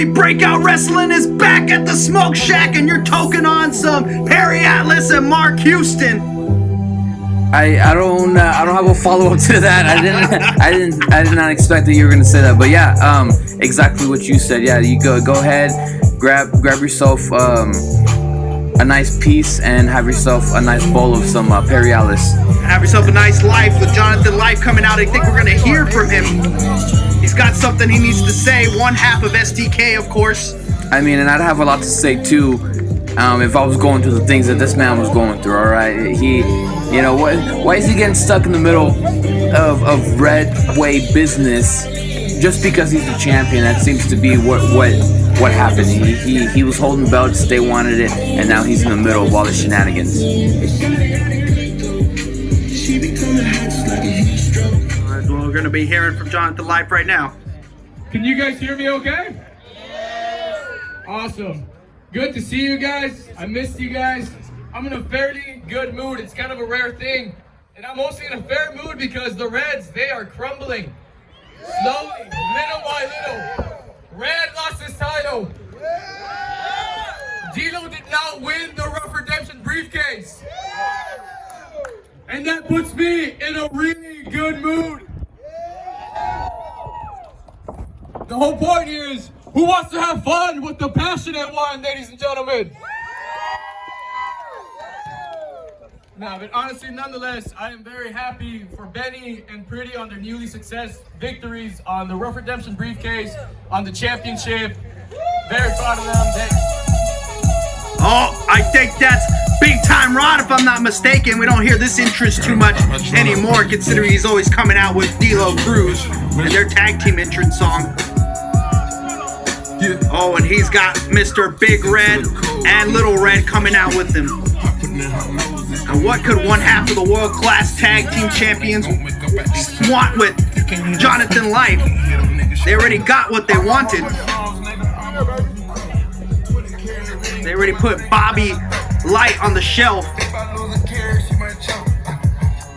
Breakout Wrestling is back at the Smoke Shack, and you're toking on some Perry Atlas and Mark Houston. I don't have a follow up to that. I did not expect that you were gonna say that. But yeah, exactly what you said. Yeah, you go ahead, grab yourself a nice piece and have yourself a nice bowl of some Perry Atlas. Have yourself a nice life with Jonathan Life coming out. I think we're gonna hear from him. He's got something he needs to say. One half of STK, of course. I mean, and I'd have a lot to say too, if I was going through the things that this man was going through. All right, why is he getting stuck in the middle of red way business just because he's the champion? That seems to be what happened. He was holding belts, they wanted it, and now he's in the middle of all the shenanigans. We're going to be hearing from Jonathan Life right now. Can you guys hear me okay? Awesome. Good to see you guys. I missed you guys. I'm in a fairly good mood. It's kind of a rare thing. And I'm mostly in a fair mood because the Reds, they are crumbling. Slowly, little by little. Red lost his title. D'Lo did not win the Ruff Redemption briefcase. And that puts me in a really good mood. The whole point here is, who wants to have fun with the passionate one, ladies and gentlemen? Nah, but honestly, nonetheless, I am very happy for Benny and Pretty on their newly success victories on the Ruff Redemption briefcase, on the championship. Very proud of them. Oh, I think that's Big Time Rod, if I'm not mistaken. We don't hear this entrance too much anymore, considering he's always coming out with D'Lo Cruz and their tag team entrance song. Oh, and he's got Mr. Big Red and Little Red coming out with him. And what could one half of the world-class tag team champions want with Jonathan Life? They already got what they wanted. They already put Bobby Light on the shelf.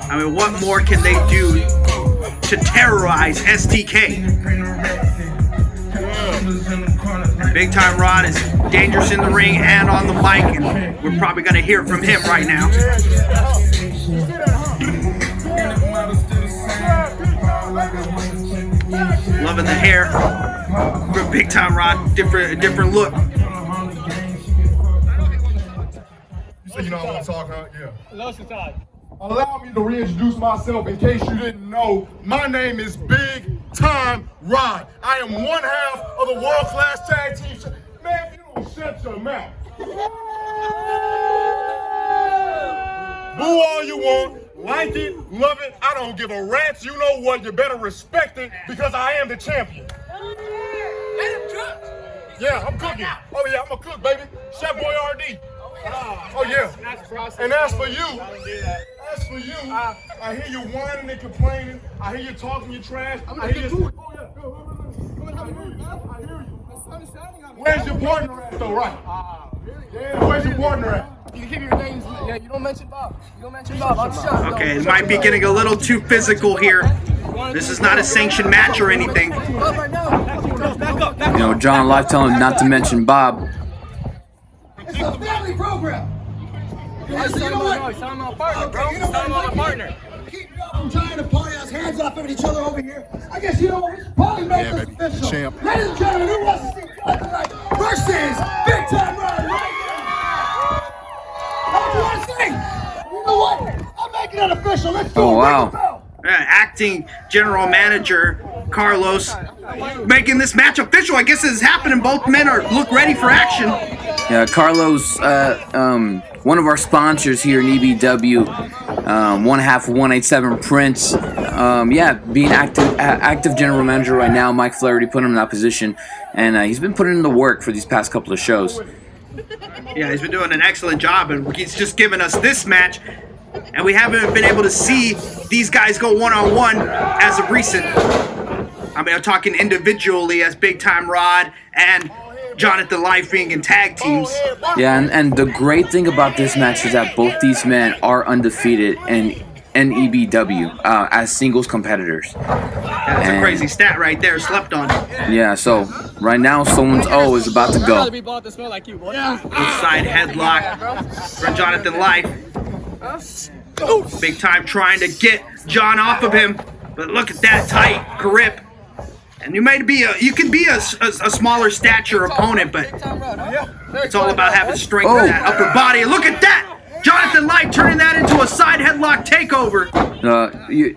I mean, what more can they do to terrorize STK? Big Time Rod is dangerous in the ring and on the mic, and we're probably going to hear from him right now. Loving the hair for Big Time Rod, different look. So you know I want to talk, huh? Yeah. Allow me to reintroduce myself in case you didn't know. My name is Big Time Rod. I am one half of the world-class tag team. Man, if you don't shut your mouth. Boo all you want, like it, love it. I don't give a rat's. You know what? You better respect it because I am the champion. Yeah, I'm cooking. Oh yeah, I'm a cook, baby. Chef Boy RD. Oh yeah. And as for you, I hear you whining and complaining. I hear you talking your trash. I hear you. Oh yeah. I hear you. Where's your partner at though, right? Yeah, where's your partner at? You can give your names. Yeah, you don't mention Bob. I'm shut. Okay, it might be getting a little too physical here. This is not a sanctioned match or anything. You know, John Life telling him not to mention Bob. It's a family program. He's talking about a partner, bro. He's talking about a partner. Keep it up. I'm trying to party us hands off at each other over here. I guess you know what? We should probably make this official. Champ. Ladies and gentlemen, who wants to see Jonathan Life versus Big Time Rod right now? How do you want to sing? You know what? I'm making it official. Let's do it. Wow. Acting general manager Carlos making this match official. I guess this is happening. Both men look ready for action. Yeah, Carlos, one of our sponsors here in EBW, one half of 187 Prince. Being active general manager right now. Mike Flaherty put him in that position, and he's been putting in the work for these past couple of shows. Yeah, he's been doing an excellent job, and he's just given us this match, and we haven't been able to see these guys go one-on-one as of recent. I mean, I'm talking individually as Big Time Rod and Jonathan Life being in tag teams. Yeah, and the great thing about this match is that both these men are undefeated, and and EBW as singles competitors. That's a crazy stat right there. Slept on. Yeah, so right now someone's O is about to go. Side headlock for Jonathan Life. Big Time trying to get John off of him, but look at that tight grip. And you can be a smaller stature opponent, but it's all about having strength in that upper body. Look at that! Jonathan Light turning that into a side headlock takeover.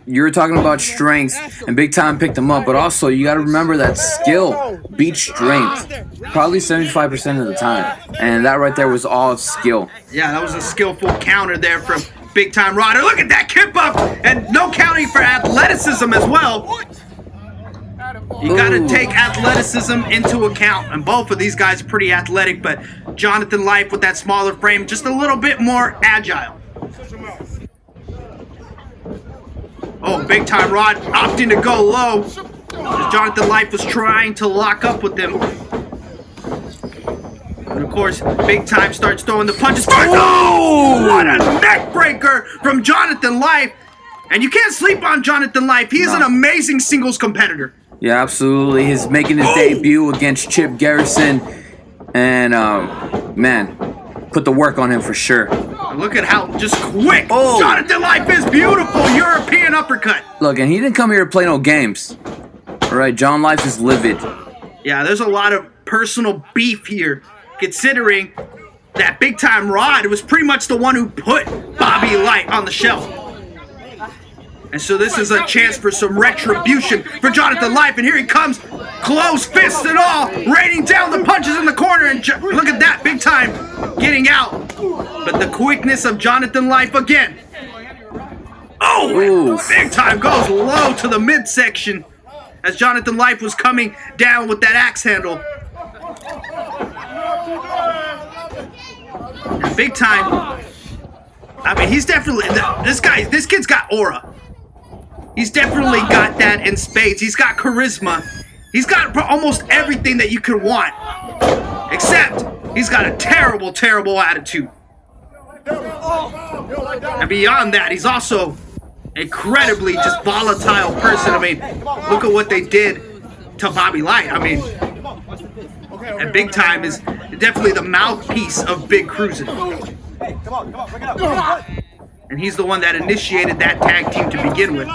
You were talking about strength, and Big Time picked him up, but also you got to remember that skill beats strength probably 75% of the time, and that right there was all skill. Yeah, that was a skillful counter there from Big Time Rodder. Look at that kip up, and no counting for athleticism as well. You got to take athleticism into account, and both of these guys are pretty athletic, but Jonathan Life with that smaller frame, just a little bit more agile. Oh, Big Time Rod opting to go low as Jonathan Life was trying to lock up with him. And of course, Big Time starts throwing the punches. Oh, what a neck breaker from Jonathan Life. And you can't sleep on Jonathan Life. He is an amazing singles competitor. Yeah, absolutely. He's making his debut against Chip Garrison. And, man, put the work on him for sure. Look at how just quick Jonathan Life is. Beautiful European uppercut. Look, and he didn't come here to play no games. All right, John Life is livid. Yeah, there's a lot of personal beef here, considering that Big Time Rod was pretty much the one who put Bobby Light on the shelf. And so this is a chance for some retribution for Jonathan Life. And here he comes, closed fists and all, raining down the punches in the corner. And look at that, Big Time getting out. But the quickness of Jonathan Life again. Oh, Big Time goes low to the midsection as Jonathan Life was coming down with that axe handle. And Big Time, I mean, he's definitely, this kid's got aura. He's definitely got that in spades. He's got charisma. He's got almost everything that you could want. Except, he's got a terrible, terrible attitude. And beyond that, he's also incredibly just volatile person. I mean, look at what they did to Bobby Light. I mean, and Big Time is definitely the mouthpiece of Big Cruisin'. And he's the one that initiated that tag team to begin with.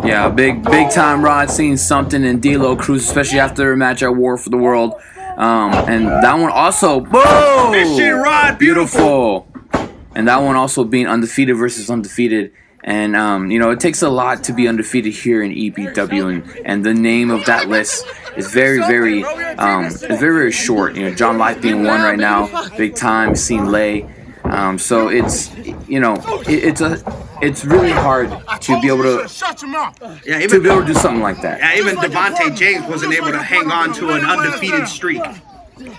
Yeah, big time Rod seeing something in D-Lo Cruz, especially after a match at War for the World. And that one also, boom! Fishing Rod, beautiful. And that one also being undefeated versus undefeated. And, you know, it takes a lot to be undefeated here in EBW. And the name of that list is very, very short. You know, John Life being one right now, Big Time, Seen Lay. So it's, you know, it's really hard to be able to do something like that. Yeah, even Devontae James wasn't able to hang on to an undefeated streak. Here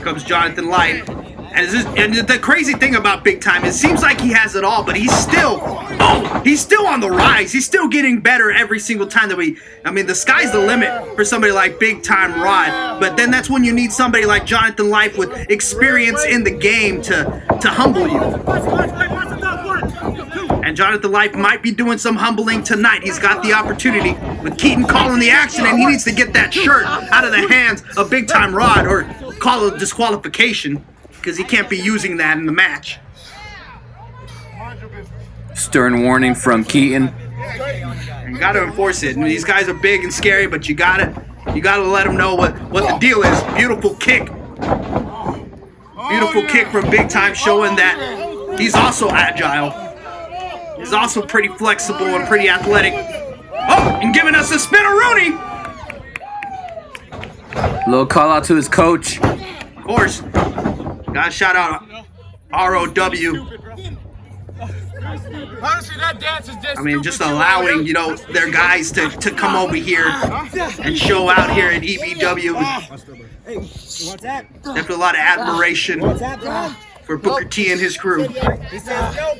comes Jonathan Life. And the crazy thing about Big Time, it seems like he has it all, but he's still on the rise. He's still getting better every single time that I mean, the sky's the limit for somebody like Big Time Rod, but then that's when you need somebody like Jonathan Life with experience in the game to humble you. And Jonathan Life might be doing some humbling tonight. He's got the opportunity with Keaton calling the action, and he needs to get that shirt out of the hands of Big Time Rod or call a disqualification, because he can't be using that in the match. Stern warning from Keaton. You gotta enforce it. And these guys are big and scary, but you gotta let them know what the deal is. Beautiful kick. Beautiful kick from Big Time, showing that he's also agile. He's also pretty flexible and pretty athletic. Oh, and giving us a spin-a-rooney. Little call out to his coach. Of course. Gotta shout out ROW. Honestly, that dance is just, I mean, just allowing, you know, their guys to come over here and show out here at EBW. Definitely a lot of admiration for Booker T and his crew. He says no.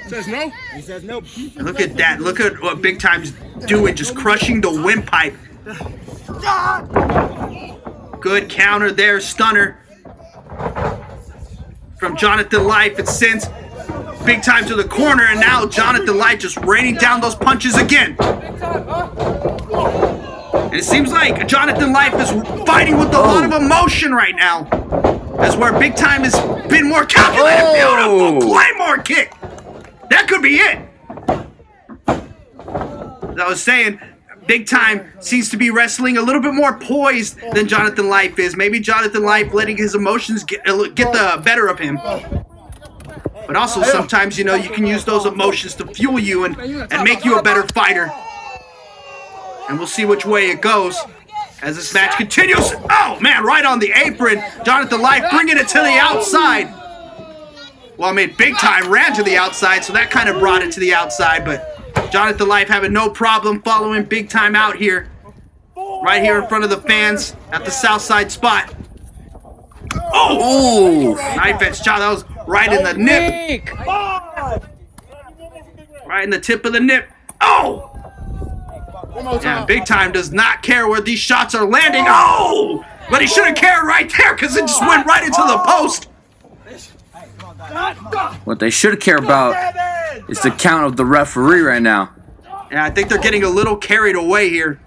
Says no? He says no. Look at that. Look at what Big Time's doing, just crushing the windpipe. Good counter there, stunner from Jonathan Life. It sends Big Time to the corner, and now Jonathan Life just raining down those punches again. And it seems like Jonathan Life is fighting with a lot of emotion right now. That's where Big Time has been more calculated. Beautiful Claymore kick. That could be it. As I was saying, Big Time seems to be wrestling a little bit more poised than Jonathan Life is. Maybe Jonathan Life letting his emotions get the better of him. But also sometimes, you know, you can use those emotions to fuel you and make you a better fighter. And we'll see which way it goes as this match continues. Oh, man, right on the apron. Jonathan Life bringing it to the outside. Well, I mean, Big Time ran to the outside, so that kind of brought it to the outside. But Jonathan Life having no problem following Big Time out here. Right here in front of the fans at the south side spot. Oh! Knife edge shot. That was right in the nip. Right in the tip of the nip. Oh! Yeah, Big Time does not care where these shots are landing. Oh! But he should have cared right there because it just went right into the post. What they should care about is the count of the referee right now. Yeah, I think they're getting a little carried away here.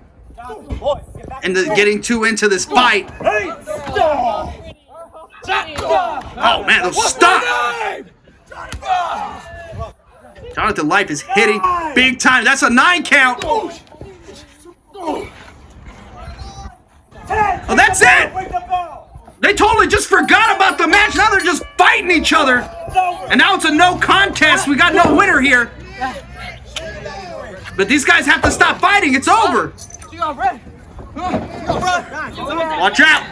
And getting too into this fight. Oh, man, those stop! Jonathan Life is hitting Big Time. That's a 9 count. Oh, that's it! They totally just forgot about the match. Now they're just fighting each other. And now it's a no contest. We got no winner here. But these guys have to stop fighting. It's over. Watch out.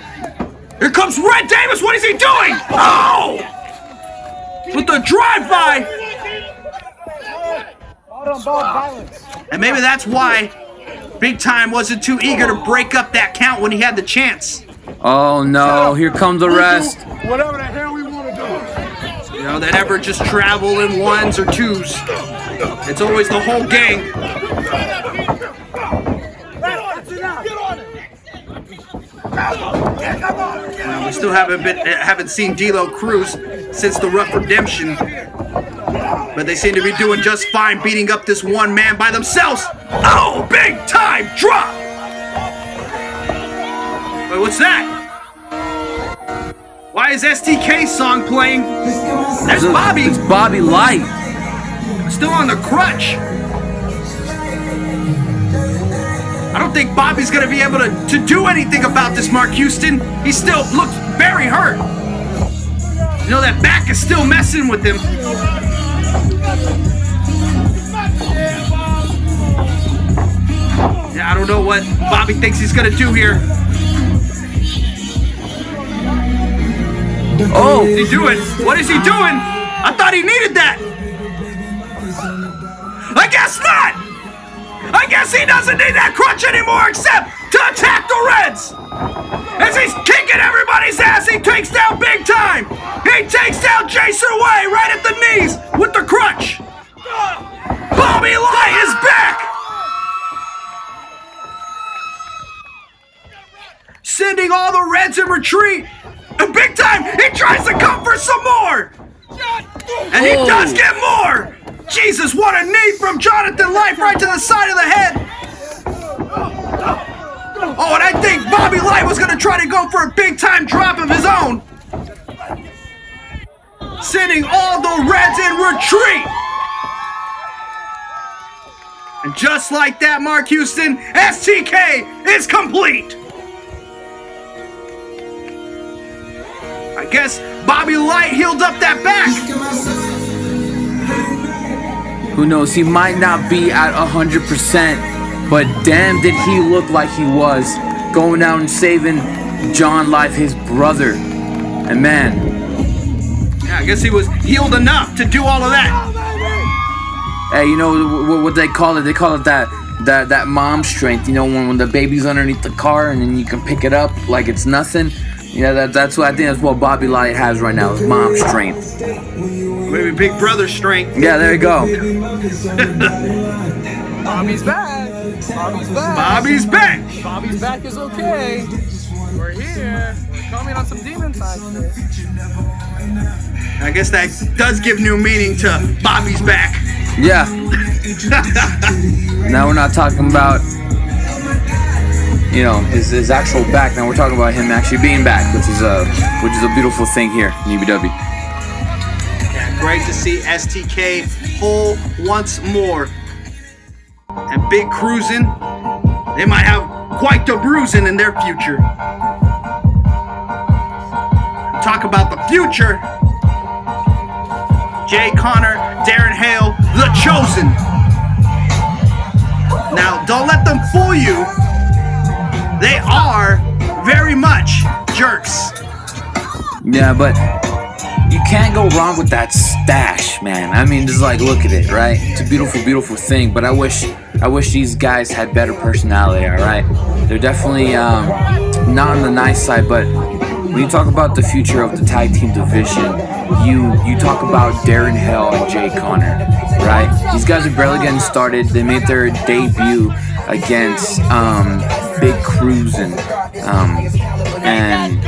Here comes Red Davis. What is he doing? Oh! With the drive-by. And maybe that's why Big Time wasn't too eager to break up that count when he had the chance. Oh no, here comes the rest. Whatever the hell we want to do. You know, they never just travel in ones or twos. It's always the whole gang. We still haven't seen D'Lo Cruz since the Ruff Redemption. But they seem to be doing just fine beating up this one man by themselves. Oh, Big Time drop! Wait, what's that? Why is STK's song playing? There's Bobby. It's Bobby Light. Still on the crutch. I don't think Bobby's going to be able to do anything about this, Mark Houston. He still looks very hurt. You know, that back is still messing with him. Yeah, I don't know what Bobby thinks he's going to do here. Oh, what's he doing? What is he doing? I thought he needed that. I guess not. I guess he doesn't need that crutch anymore except to attack the Reds. As he's kicking everybody's ass, he takes down Big Time. He takes down Jason Way right at the knees with the crutch. Bobby Light is back. Sending all the Reds in retreat. And Big Time, he tries to come for some more. And he does get more. Jesus, what a knee from Jonathan Life right to the side of the head. Oh, and I think Bobby Light was going to try to go for a Big Time drop of his own. Sending all the Reds in retreat. And just like that, Mark Houston, STK is complete. I guess Bobby Light healed up that back. Who knows, he might not be at 100%, but damn did he look like he was, going out and saving John Life, his brother. And man. Yeah, I guess he was healed enough to do all of that. Hey, you know what they call it? They call it that mom strength. You know, when the baby's underneath the car and then you can pick it up like it's nothing. Yeah, that's what I think. That's what Bobby Light has right now. Is mom strength. Maybe big brother strength. Yeah, there you go. Bobby's back. Bobby's back. Bobby's back. Bobby's back is okay. We're here. We're coming on some demon time. I guess that does give new meaning to Bobby's back. Yeah. Now we're not talking about, you know, his actual back. Now we're talking about him actually being back, which is a beautiful thing here in EBW. Yeah, great to see STK whole once more. And Big Cruisin', they might have quite the bruising in their future. Talk about the future. Jay Connor, Darren Hale, the Chosen. Now, don't let them fool you. They are very much jerks. Yeah, but you can't go wrong with that stash, man. I mean, just like, look at it, right? It's a beautiful, beautiful thing, but I wish these guys had better personality, all right? They're definitely not on the nice side, but when you talk about the future of the tag team division, you talk about Darren Hale and Jay Connor, right? These guys are barely getting started. They made their debut against Big Cruisin', and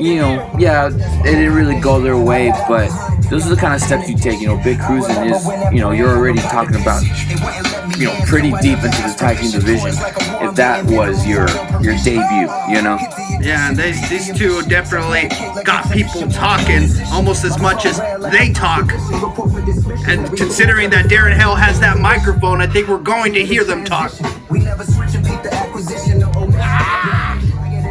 you know, yeah, it didn't really go their way, but those are the kind of steps you take. You know, Big Cruisin' is, you know, you're already talking about, you know, pretty deep into the tag team division if that was your debut, you know. Yeah, and these two definitely got people talking almost as much as they talk. And considering that Darren Hale has that microphone, I think we're going to hear them talk.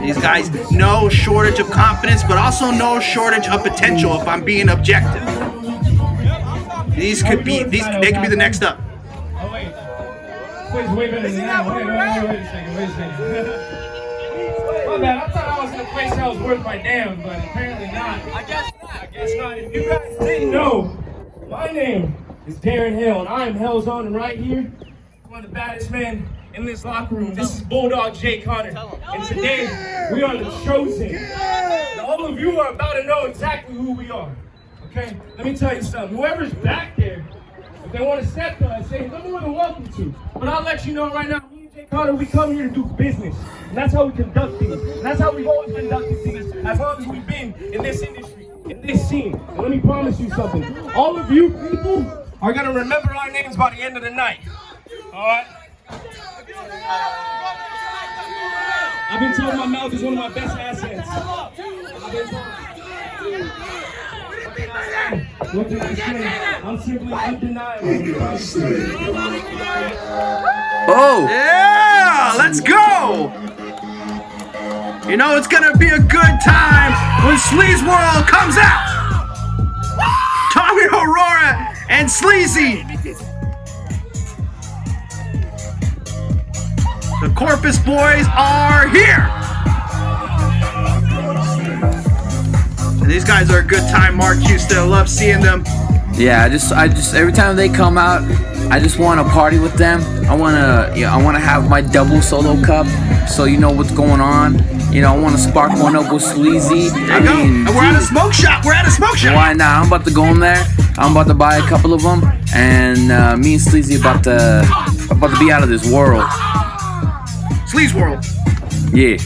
These guys, no shortage of confidence, but also no shortage of potential, if I'm being objective. They could be the next up. Oh, wait. Wait a second. My bad, I thought I was in a place that was worth my damn, but apparently not. I guess not. If you guys didn't know, my name is Darren Hale, and I am Hell's On, and right here, one of the baddest men in this locker room. This is Bulldog Jay Connor, and today we are the Chosen. Now, all of you are about to know exactly who we are. Okay? Let me tell you something. Whoever's back there, if they want to step to us, they're more than welcome to. But I'll let you know right now, me and Jay Connor, we come here to do business. And that's how we conduct things. And that's how we've always conducted things as long as we've been in this industry, in this scene. And let me promise you something. All of you people are going to remember our names by the end of the night. All right? I've been told my mouth is one of my best assets. What can I say? I'm simply undeniable. Oh! Yeah, let's go! You know it's gonna be a good time when Sleazy World comes out! Tommy Aurora and Sleazy! The Corpus boys are here! And these guys are a good time, Mark Houston. I love seeing them. Yeah, I just every time they come out, I just want to party with them. I wanna have my double solo cup, so you know what's going on. You know, I want to spark one up with Sleazy. There you go. And we're at a smoke shop. Why not? I'm about to go in there. I'm about to buy a couple of them, and me and Sleazy about to be out of this world. Sleazy World. Yeah.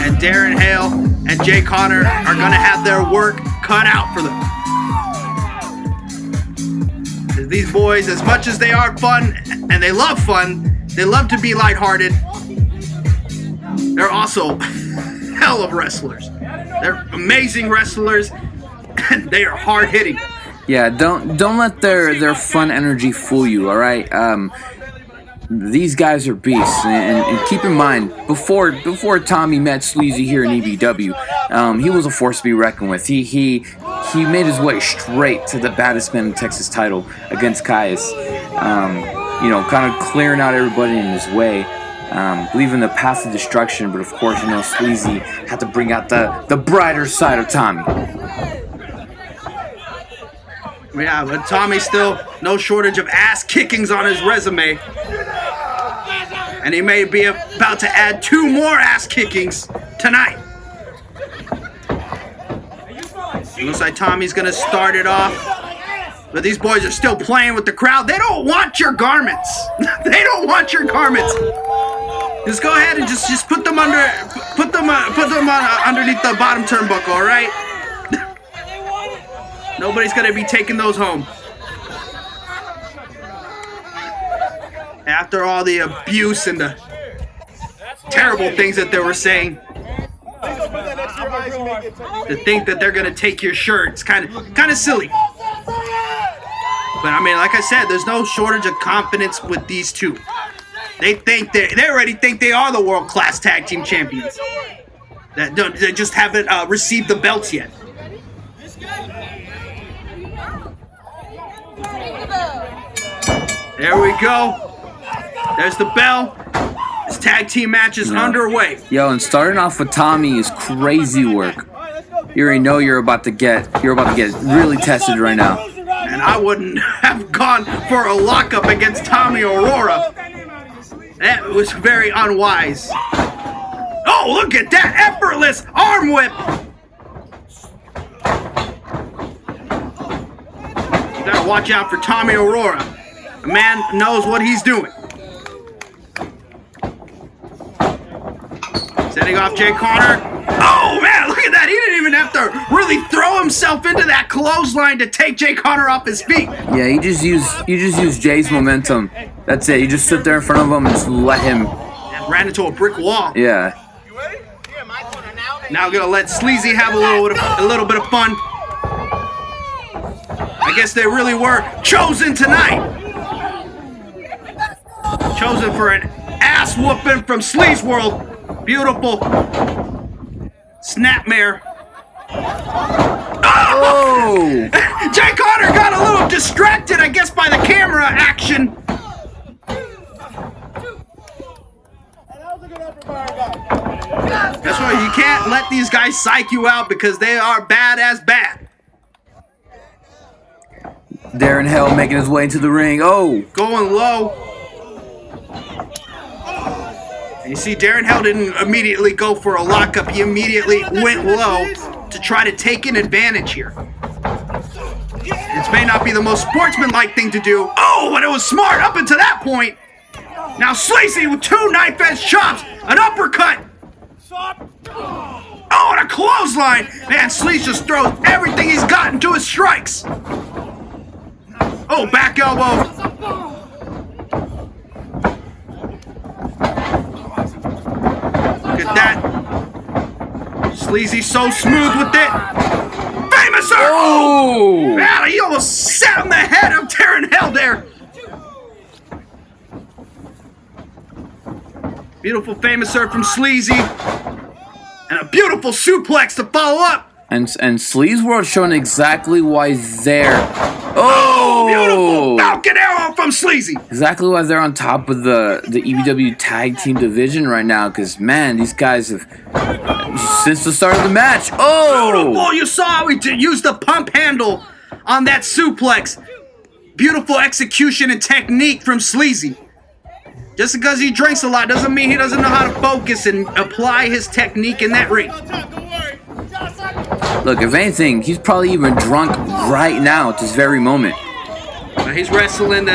And Darren Hale and Jay Connor are gonna have their work cut out for them. These boys, as much as they are fun and they love fun, they love to be lighthearted, they're also hell of wrestlers. They're amazing wrestlers, and they are hard hitting. Yeah, don't let their fun energy fool you. All right. These guys are beasts, and keep in mind, before Tommy met Sleazy here in EBW, he was a force to be reckoned with. He made his way straight to the baddest man in the Texas title against Caius. You know, kind of clearing out everybody in his way, leaving the path of destruction. But of course, you know, Sleazy had to bring out the brighter side of Tommy. Yeah, but Tommy's still no shortage of ass kickings on his resume. And he may be about to add 2 more ass kickings tonight. It looks like Tommy's gonna start it off. But these boys are still playing with the crowd. They don't want your garments. They don't want your garments. Just go ahead and just put them under, put them on underneath the bottom turnbuckle, all right? Nobody's gonna be taking those home. After all the abuse and the terrible things that they were saying, to think that they're gonna take your shirt, it's kind of silly. But I mean, like I said, there's no shortage of confidence with these two. They already think they are the world-class tag team champions. They just haven't received the belts yet. There we go. There's the bell. This tag team match is underway. Yo, and starting off with Tommy is crazy work. You already know you're about to get really tested right now. And I wouldn't have gone for a lockup against Tommy Aurora. That was very unwise. Oh, look at that effortless arm whip. You gotta watch out for Tommy Aurora. The man knows what he's doing. Setting off Jay Connor. Oh man, look at that. He didn't even have to really throw himself into that clothesline to take Jay Connor off his feet. Yeah, you just use Jay's momentum. That's it. You just sit there in front of him and just let him. And ran into a brick wall. Yeah. Now gonna let Sleazy have a little bit of fun. I guess they really were chosen tonight. Chosen for an ass whooping from Sleaze World. Beautiful snapmare. Oh! Jay Connor got a little distracted, I guess, by the camera action. That's why you can't let these guys psych you out because they are bad as bad. Darren Hell making his way into the ring. Oh! Going low. And you see, Darren Hell didn't immediately go for a lockup. He immediately went low to try to take an advantage here. This may not be the most sportsmanlike thing to do. Oh, but it was smart up until that point. Now Sleazy with two knife-edge chops, an uppercut. Oh, and a clothesline. Man, Sleazy just throws everything he's got into his strikes. Oh, back elbow. Look at that. Sleazy so smooth with it. Famous Earth! Oh! Man, he almost sat on the head of Darren Hell there. Beautiful Famous Earth from Sleazy. And a beautiful suplex to follow up. And Sleaze World showing exactly why they're... Oh! Beautiful Falcon Arrow from Sleazy. Exactly why they're on top of the EBW Tag Team Division right now. Because, man, these guys have... Since the start of the match. Oh! Beautiful. You saw how he used the pump handle on that suplex. Beautiful execution and technique from Sleazy. Just because he drinks a lot doesn't mean he doesn't know how to focus and apply his technique in that ring. Look, if anything, he's probably even drunk right now at this very moment. He's wrestling,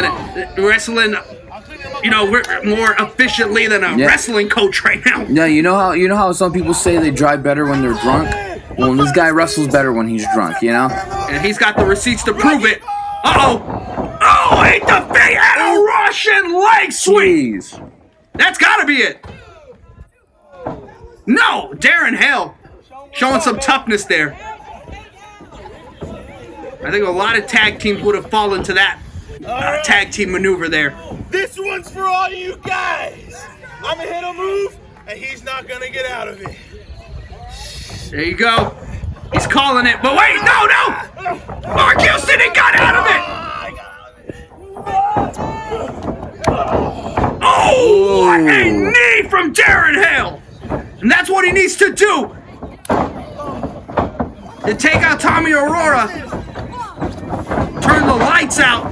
you know, more efficiently than a wrestling coach right now. Yeah, you know how some people say they drive better when they're drunk? Well, this guy wrestles better when he's drunk, you know? And he's got the receipts to prove it. Uh-oh. Oh, ate the face out of Russian leg sweep. Jeez. That's gotta be it. No, Darren Hell showing some toughness there. I think a lot of tag teams would have fallen to that tag team maneuver there. This one's for all you guys. I'm gonna hit a move, and he's not gonna get out of it. There you go. He's calling it, but wait, no! Mark Houston, he got out of it! Oh, what a knee from Darren Hale! And that's what he needs to do! To take out Tommy Aurora, turn the lights out,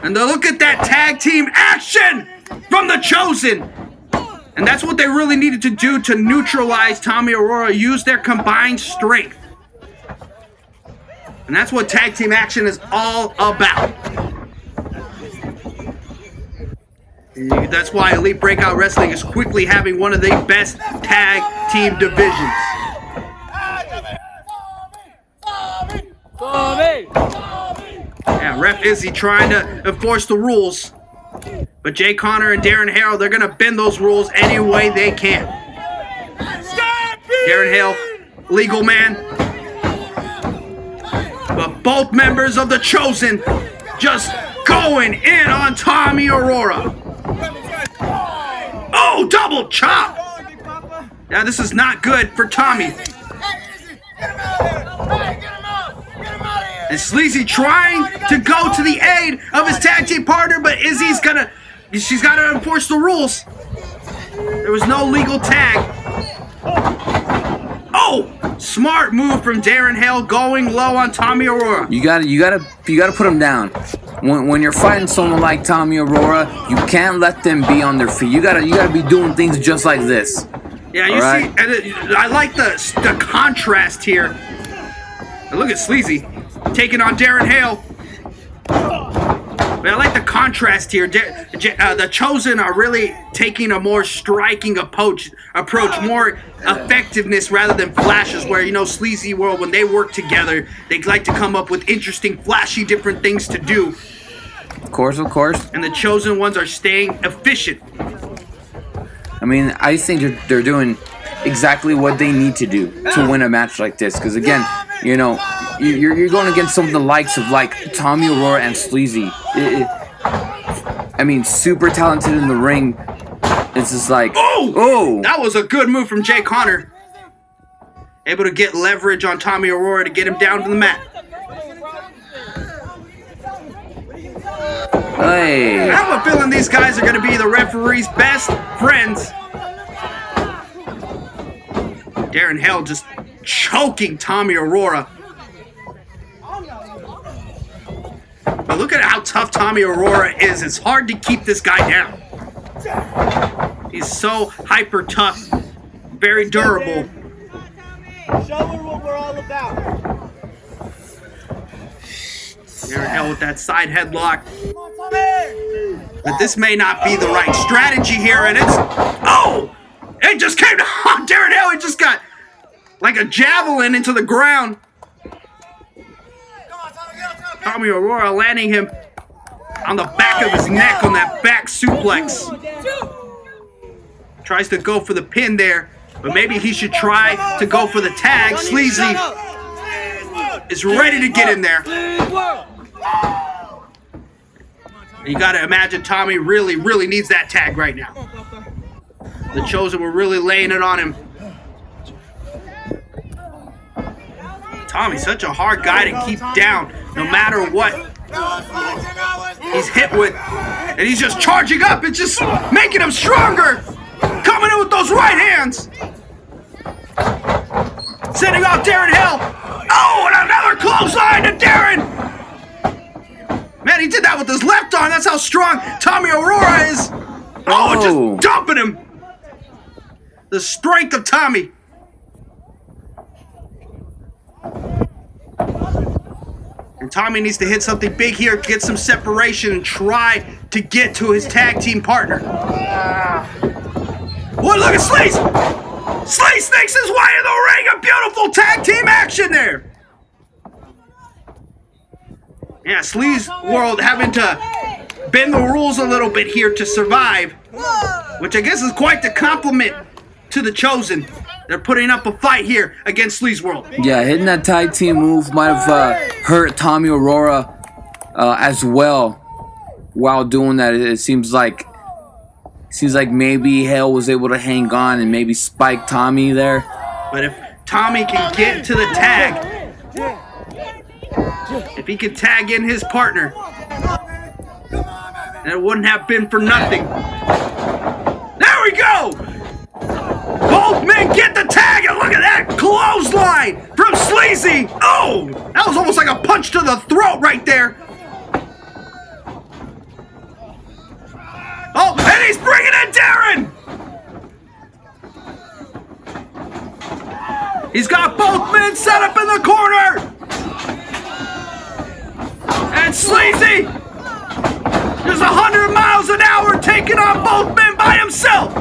and to look at that tag team action from the Chosen! And that's what they really needed to do to neutralize Tommy Aurora, use their combined strength. And that's what tag team action is all about. That's why Elite Breakout Wrestling is quickly having one of the best tag team divisions. Yeah, Ref Izzy trying to enforce the rules. But Jay Connor and Darren Hale, they're going to bend those rules any way they can. Darren Hale, legal man. But both members of the Chosen just going in on Tommy Aurora. Oh, double chop. Now this is not good for Tommy. And Sleazy trying to go to the aid of his tag team partner, but she's got to enforce the rules. There was no legal tag. Oh, smart move from Darren Hale going low on Tommy Aurora. You gotta put him down. When you're fighting someone like Tommy Aurora, you can't let them be on their feet. You gotta be doing things just like this. Yeah, you see, and I like the contrast here. And look at Sleazy taking on Darren Hale. But I like the contrast here. The Chosen are really taking a more striking approach, more effectiveness rather than flashes. Where, you know, Sleazy World, when they work together, they like to come up with interesting, flashy, different things to do. Of course. And the Chosen ones are staying efficient. I mean, I think they're doing exactly what they need to do to win a match like this. Because again, you know, you're going against some of the likes of like Tommy Aurora and Sleazy. I mean, super talented in the ring. It's just like, oh, that was a good move from Jay Connor. Able to get leverage on Tommy Aurora to get him down to the mat. Hey. I have a feeling these guys are going to be the referee's best friends. Darren Hale just choking Tommy Aurora. But look at how tough Tommy Aurora is. It's hard to keep this guy down. He's so hyper tough, very durable. Show her what we're all about. Darren Hale with that side headlock. But this may not be the right strategy here, and it's... Oh! It just came on Darren Hale. It just got like a javelin into the ground. Tommy Aurora landing him on the back of his neck on that back suplex. Tries to go for the pin there, but maybe he should try to go for the tag. Sleazy is ready to get in there. You got to imagine Tommy really needs that tag right now. The Chosen were really laying it on him. Tommy's such a hard guy to keep down no matter what he's hit with. And he's just charging up. It's just making him stronger. Coming in with those right hands. Sending off Darren Hale. Oh, and another clothesline to Darren. Man, he did that with his left arm. That's how strong Tommy Aurora is. Oh, just dumping him. The strength of Tommy. And Tommy needs to hit something big here, get some separation, and try to get to his tag team partner. Boy, look at Sleaze! Sleaze sneaks his way in the ring. A beautiful tag team action there. Yeah, Sleaze World having to bend the rules a little bit here to survive, which I guess is quite the compliment to the Chosen. They're putting up a fight here against Sleaze World. Yeah, hitting that tag team move might have hurt Tommy Aurora as well. While doing that, it seems like maybe Hale was able to hang on and maybe spike Tommy there. But if Tommy can get to the tag, if he could tag in his partner, then it wouldn't have been for nothing. There we go! Both men get the tag, and look at that clothesline from Sleazy. Oh, that was almost like a punch to the throat right there. Oh, and he's bringing in Darren. He's got both men set up in the corner. And Sleazy, just 100 miles an hour taking on both men by himself.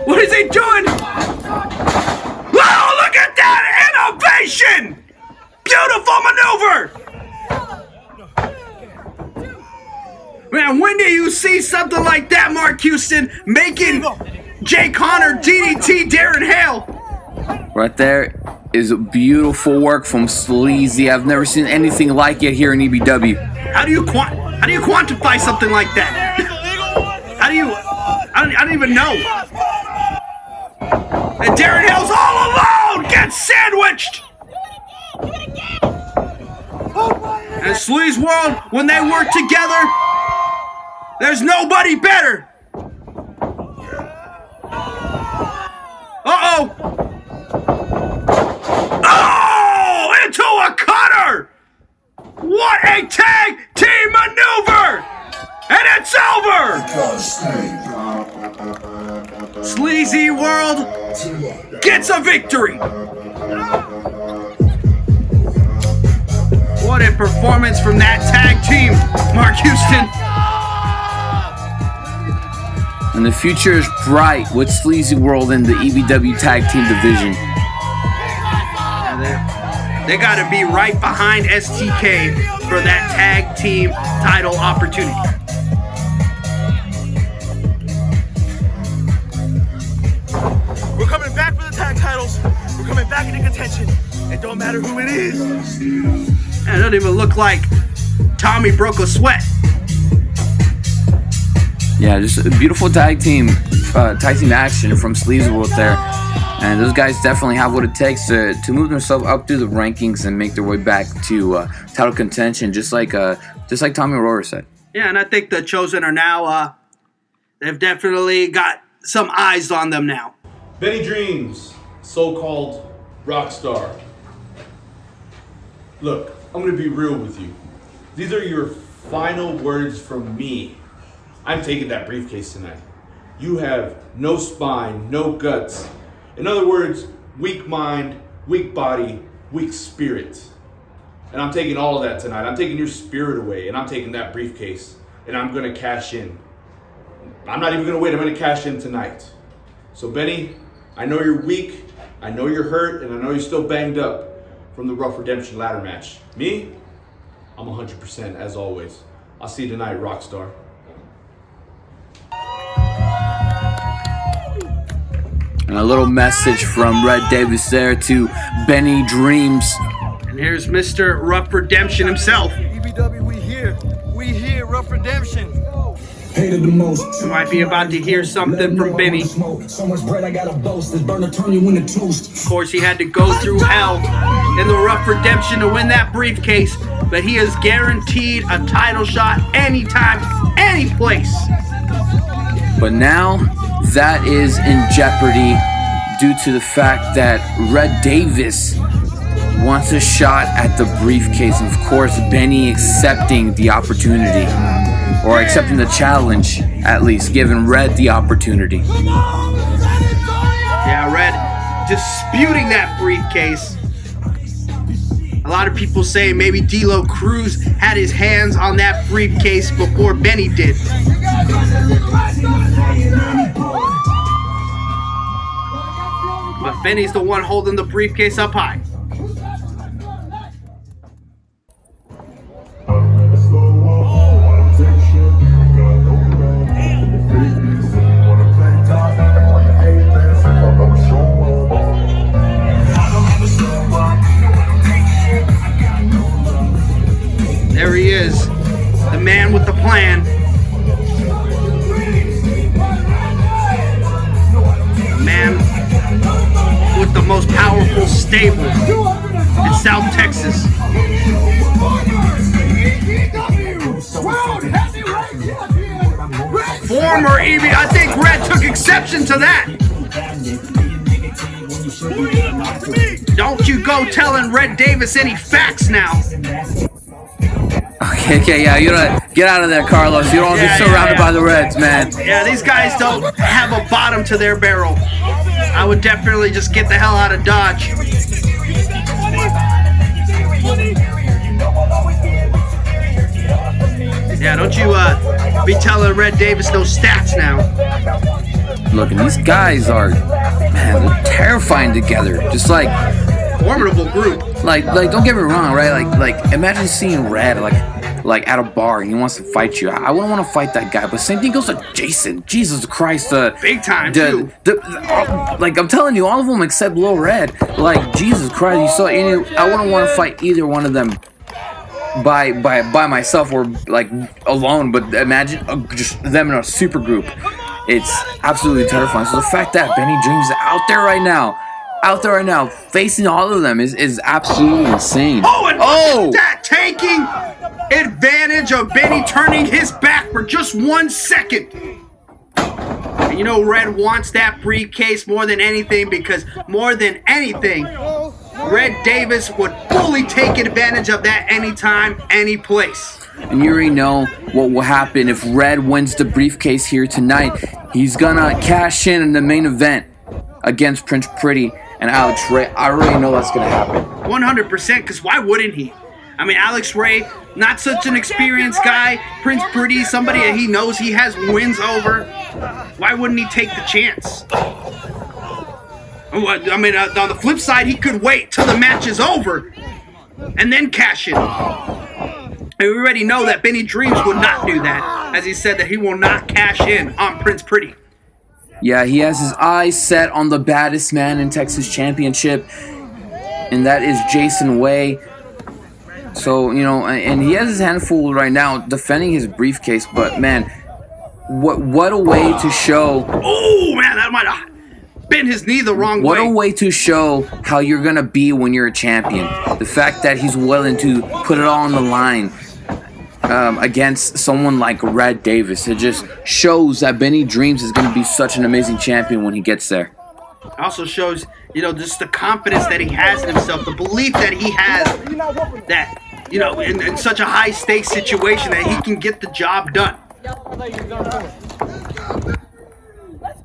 What is he doing? Oh, look at that innovation! Beautiful maneuver! Man, when do you see something like that, Mark Houston, making Jay Connor DDT Darren Hale? Right there is beautiful work from Sleazy. I've never seen anything like it here in EBW. How do you quantify something like that? How do you? I don't even know. And Darren Hale's all alone, gets sandwiched. And Sleaze World, when they work together, there's nobody better. Uh-oh. Oh, into a cutter. What a tag team maneuver. And it's over. Sleazy World gets a victory. What a performance from that tag team, Mark Houston. And the future is bright with Sleazy World in the EBW Tag Team division. They got to be right behind STK for that tag team title opportunity. We're coming back for the tag titles. We're coming back into contention. It don't matter who it is. And it doesn't even look like Tommy broke a sweat. Yeah, just a beautiful tag team action from Sleazy World there. And those guys definitely have what it takes to move themselves up through the rankings and make their way back to title contention, just like Tommy Aurora said. Yeah, and I think the Chosen are now, they've definitely got some eyes on them now. Benny Dreamz, so-called rock star. Look, I'm gonna be real with you. These are your final words from me. I'm taking that briefcase tonight. You have no spine, no guts. In other words, weak mind, weak body, weak spirit. And I'm taking all of that tonight. I'm taking your spirit away, and I'm taking that briefcase, and I'm gonna cash in. I'm not even gonna wait, I'm gonna cash in tonight. So Benny, I know you're weak, I know you're hurt, and I know you're still banged up from the Ruff Redemption ladder match. Me, I'm 100% as always. I'll see you tonight, Rockstar. And a little message from Red Davis there to Benny Dreamz. And here's Mr. Ruff Redemption himself. EBW, we here, Ruff Redemption. Hated the most. You might be about to hear something from Benny. So much bread I gotta boast. This burner turn you into toast. Of course, he had to go through hell in the Ruff Redemption to win that briefcase, but he is guaranteed a title shot anytime, any place. But now that is in jeopardy due to the fact that Red Davis wants a shot at the briefcase. And of course, Benny accepting the opportunity, or accepting the challenge, at least, giving Red the opportunity. Yeah, Red disputing that briefcase. A lot of people say maybe D'Lo Cruz had his hands on that briefcase before Benny did. But Benny's the one holding the briefcase up high. There he is, the man with the plan. The man with the most powerful stable in South Texas. Former EB, I think Red took exception to that. Don't you go telling Red Davis any facts now. Okay, yeah, you don't get out of there, Carlos. You don't want to be surrounded by the Reds, man. Yeah, these guys don't have a bottom to their barrel. I would definitely just get the hell out of Dodge. Yeah, don't you be telling Red Davis those stats now. Look, and these guys are, man, they're terrifying together. Just like formidable group. Like, don't get me wrong, right? Like, imagine seeing Red, like at a bar and he wants to fight you. I wouldn't want to fight that guy. But same thing goes to Jason. Jesus Christ, big time too. Like I'm telling you, all of them except Lil Red. Like Jesus Christ, you saw any? I wouldn't want to fight either one of them by myself or like alone. But imagine just them in a super group. It's absolutely terrifying. So the fact that Benny Dreamz is out there right now, facing all of them is absolutely insane. Oh, and that taking advantage of Benny turning his back for just 1 second. And you know Red wants that briefcase more than anything, because more than anything, Red Davis would fully take advantage of that anytime, any place. And you already know what will happen if Red wins the briefcase here tonight. He's gonna cash in the main event against Prince Pretty and Alex Ray. I already know that's gonna happen. 100%, because why wouldn't he? I mean, Alex Ray, not such an experienced guy. Prince Pretty, somebody that he knows he has wins over. Why wouldn't he take the chance? I mean, on the flip side, he could wait till the match is over and then cash in. And we already know that Benny Dreamz would not do that, as he said that he will not cash in on Prince Pretty. Yeah, he has his eyes set on the baddest man in Texas Championship, and that is Jason Way. So, you know, and he has his handful right now defending his briefcase, but man, what a way to show. Oh, man, that might have bent his knee the wrong way. What a way to show how you're going to be when you're a champion. The fact that he's willing to put it all on the line against someone like Red Davis. It just shows that Benny Dreamz is going to be such an amazing champion when he gets there. It also shows, you know, just the confidence that he has in himself, the belief that he has that, you know, in such a high stakes situation that he can get the job done.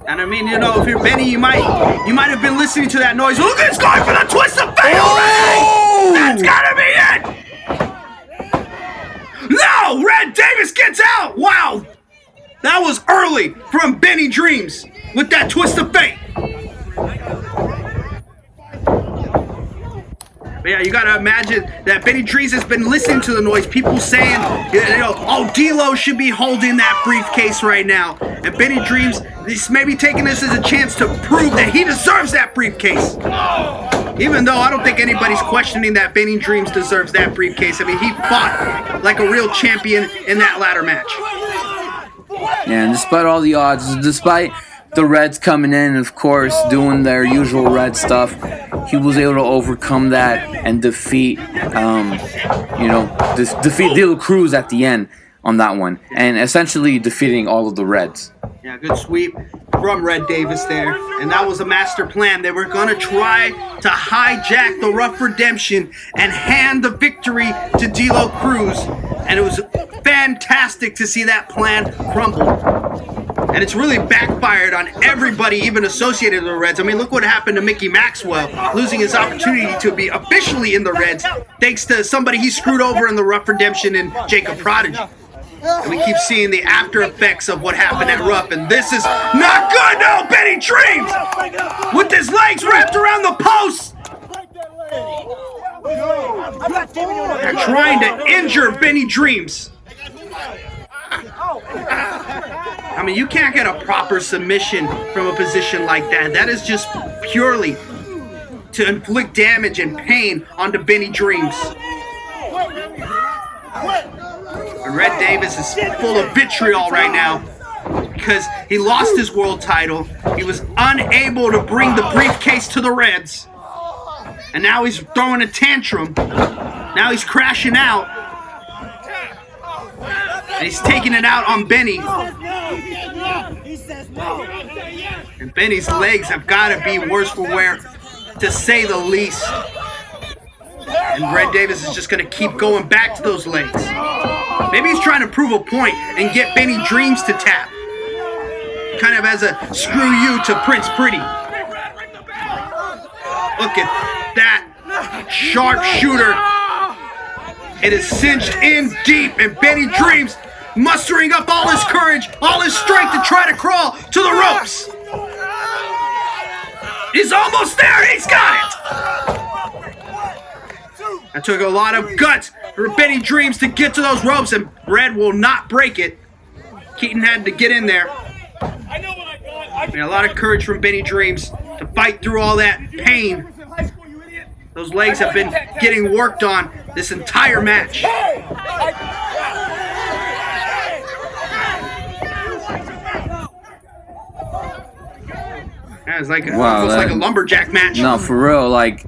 And I mean, you know, if you're Benny, you might have been listening to that noise. Look, it's going for the twist of fate already! That's gotta be it! No! Red Davis gets out! Wow! That was early from Benny Dreamz with that twist of fate. But yeah, you gotta imagine that Benny Dreamz has been listening to the noise. People saying, you know, oh, D-Lo should be holding that briefcase right now. And Benny Dreamz is maybe taking this as a chance to prove that he deserves that briefcase. Even though I don't think anybody's questioning that Benny Dreamz deserves that briefcase. I mean, he fought like a real champion in that ladder match. Yeah, and despite all the odds, despite the Reds coming in, of course, doing their usual Red stuff, he was able to overcome that and defeat, defeat De La Cruz at the end on that one, and essentially defeating all of the Reds. Yeah, good sweep from Red Davis there, and that was a master plan. They were going to try to hijack the Ruff Redemption and hand the victory to De La Cruz, and it was fantastic to see that plan crumble. And it's really backfired on everybody even associated with the Reds. I mean, look what happened to Mickey Maxwell, losing his opportunity to be officially in the Reds thanks to somebody he screwed over in the Ruff Redemption and Jacob Prodigy. And we keep seeing the after effects of what happened at Ruff, and this is not good. No, Benny Dreamz with his legs wrapped around the post. They're trying to injure Benny Dreamz. I mean, you can't get a proper submission from a position like that. That is just purely to inflict damage and pain onto Benny Dreamz. And Red Davis is full of vitriol right now because he lost his world title. He was unable to bring the briefcase to the Reds. And now he's throwing a tantrum. Now he's crashing out. And he's taking it out on Benny. And Benny's legs have got to be worse for wear, to say the least. And Red Davis is just going to keep going back to those legs. Maybe he's trying to prove a point and get Benny Dreamz to tap. Kind of as a screw you to Prince Pretty. Look at that sharpshooter. It is cinched in deep, and Benny Dreamz mustering up all his courage, all his strength to try to crawl to the ropes. He's almost there. He's got it. That took a lot of guts for Benny Dreamz to get to those ropes, and Red will not break it. Keaton had to get in there. And a lot of courage from Benny Dreamz to fight through all that pain. Those legs have been getting worked on this entire match. Yeah, it's like almost like a lumberjack match. No, for real, like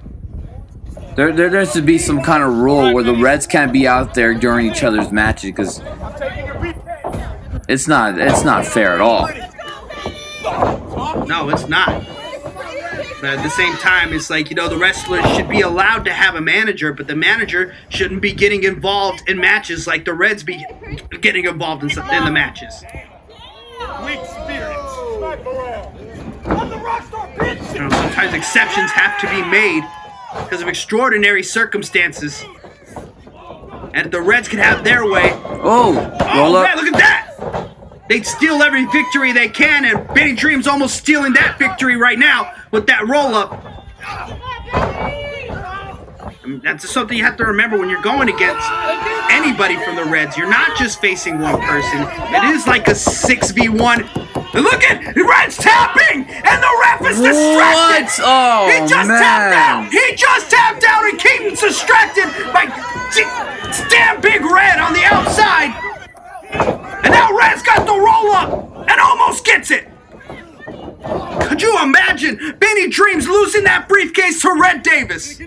there has to be some kind of rule where the Reds can't be out there during each other's matches, because it's not fair at all. No, it's not. But at the same time, it's like, the wrestlers should be allowed to have a manager, but the manager shouldn't be getting involved in matches like the Reds be getting involved in the matches. Weak spirits. Sometimes exceptions have to be made because of extraordinary circumstances. And if the Reds could have their way... Oh, roll up. Man, look at that! They'd steal every victory they can, and Benny Dreamz almost stealing that victory right now with that roll-up. That's just something you have to remember when you're going against anybody from the Reds. You're not just facing one person. It is like a 6v1. And look at Red's tapping, and the ref is distracted. What? Oh, he just tapped out. He just tapped out, and Keaton's distracted by damn Big Red on the outside. And now Red's got the roll up and almost gets it. Could you imagine Benny Dreamz losing that briefcase to Red Davis?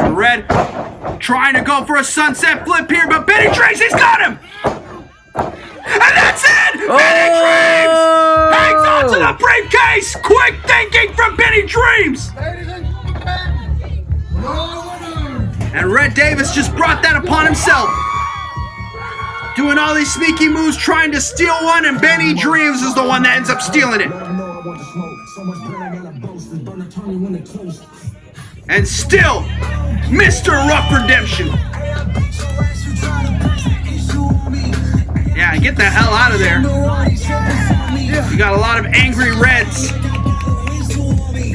Red trying to go for a sunset flip here, but Benny Dreamz, he's got him! And that's it! Benny Dreamz hangs on to the briefcase! Quick thinking from Benny Dreamz! And Red Davis just brought that upon himself. Doing all these sneaky moves, trying to steal one, and Benny Dreamz is the one that ends up stealing it. And still, Mr. Ruff Redemption. Yeah, get the hell out of there. You got a lot of angry Reds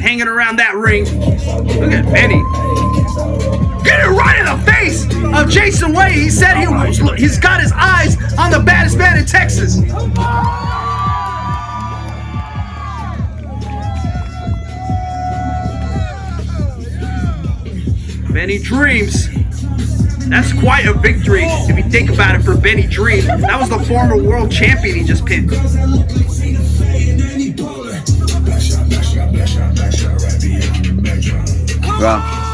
hanging around that ring. Look at Benny. Get it right in the face of Jason Way. He said he's got his eyes on the baddest man in Texas. Benny Dreamz. That's quite a victory if you think about it for Benny Dreamz. That was the former world champion he just pinned. Wow.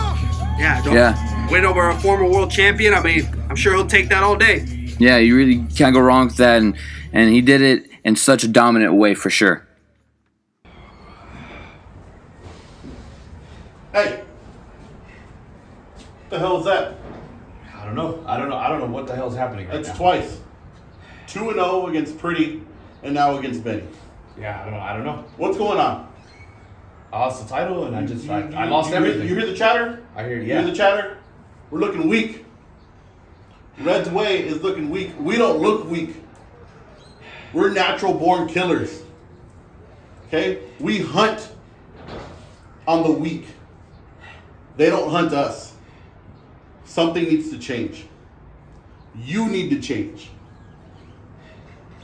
Yeah, win over a former world champion. I mean, I'm sure he'll take that all day. Yeah, you really can't go wrong with that, and he did it in such a dominant way for sure. Hey, what the hell is that? I don't know what the hell's happening right now. That's twice. 2-0 against Pretty, and now against Benny. Yeah, I don't know. What's going on? I lost the title, and I lost everything. You hear the chatter? I hear, yeah. You hear the chatter? We're looking weak. Red's way is looking weak. We don't look weak. We're natural-born killers. Okay? We hunt on the weak. They don't hunt us. Something needs to change. You need to change.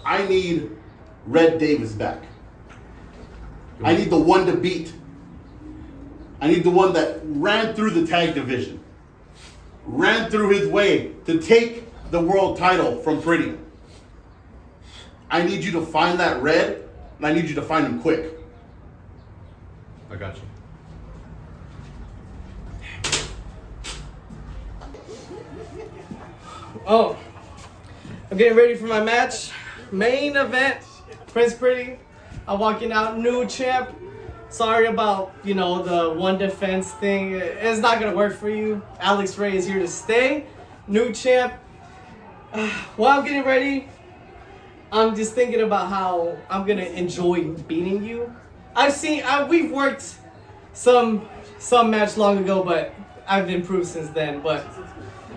I need Red Davis back. I need the one to beat. I need the one that ran through the tag division. Ran through his way to take the world title from Pretty. I need you to find that Red, and I need you to find him quick. I got you. Oh, I'm getting ready for my match. Main event, Prince Pretty. I'm walking out, new champ. Sorry about, the one defense thing. It's not going to work for you. Alex Ray is here to stay. New champ. While I'm getting ready, I'm just thinking about how I'm going to enjoy beating you. We've worked some match long ago, but I've improved since then. But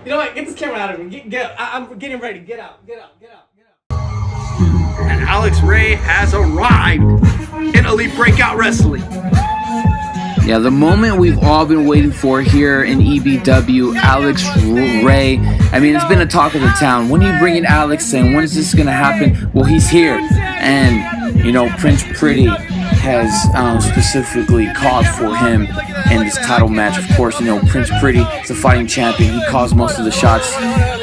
You know what? Get this camera out of me. I'm getting ready. Get out. And Alex Ray has arrived in Elite Breakout Wrestling. Yeah, the moment we've all been waiting for here in EBW, Alex Ray. I mean, it's been a talk of the town. When are you bringing Alex in? When is this going to happen? Well, he's here. And, you know, Prince Pretty has specifically called for him in this title match. Of course, you know, Prince Pretty is a fighting champion. He calls most of the shots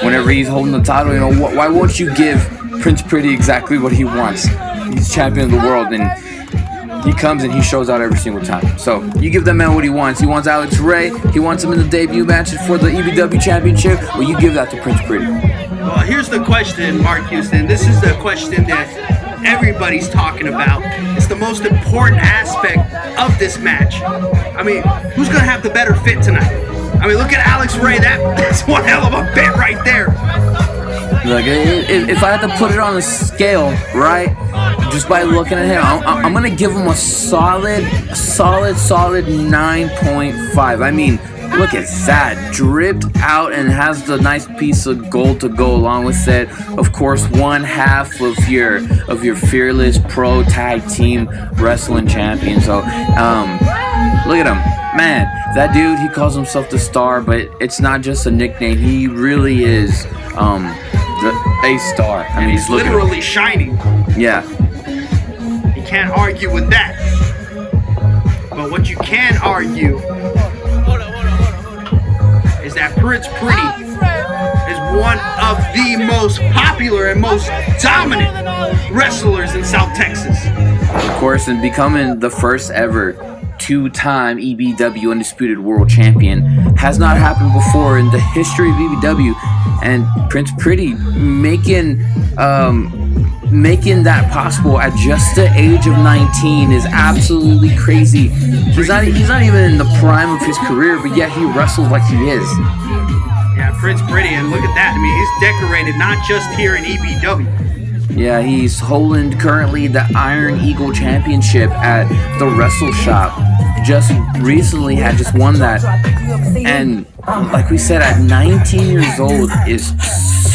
whenever he's holding the title. You know, why won't you give Prince Pretty exactly what he wants? He's champion of the world, and he comes and he shows out every single time. So you give that man what he wants. He wants Alex Ray. He wants him in the debut match for the EBW Championship. Well, you give that to Prince Pretty. Well, here's the question, Mark Houston. This is the question that everybody's talking about. It's the most important aspect of this match. I mean, who's going to have the better fit tonight? I mean, look at Alex Ray. That's one hell of a fit right there. Like, if I had to put it on a scale, right, just by looking at him, I'm going to give him a solid 9.5. I mean, look at that, dripped out and has the nice piece of gold to go along with it. Of course, one half of your fearless pro tag team wrestling champion. So, look at him, man. That dude, he calls himself the Star, but it's not just a nickname. He really is a star. I mean, he's literally shining. Yeah. You can't argue with that. But what you can argue is that Prince Pretty is one of the most popular and most dominant wrestlers in South Texas. Of course, and becoming the first ever two-time EBW Undisputed World Champion has not happened before in the history of EBW, and Prince Pretty making that possible at just the age of 19 is absolutely crazy. He's not even in the prime of his career, but yet he wrestles like he is. Yeah, Prince Pretty, and look at that. I mean, he's decorated not just here in EBW. Yeah, he's holding currently the Iron Eagle Championship at the Wrestle Shop. Just recently had just won that. And like we said, at 19 years old is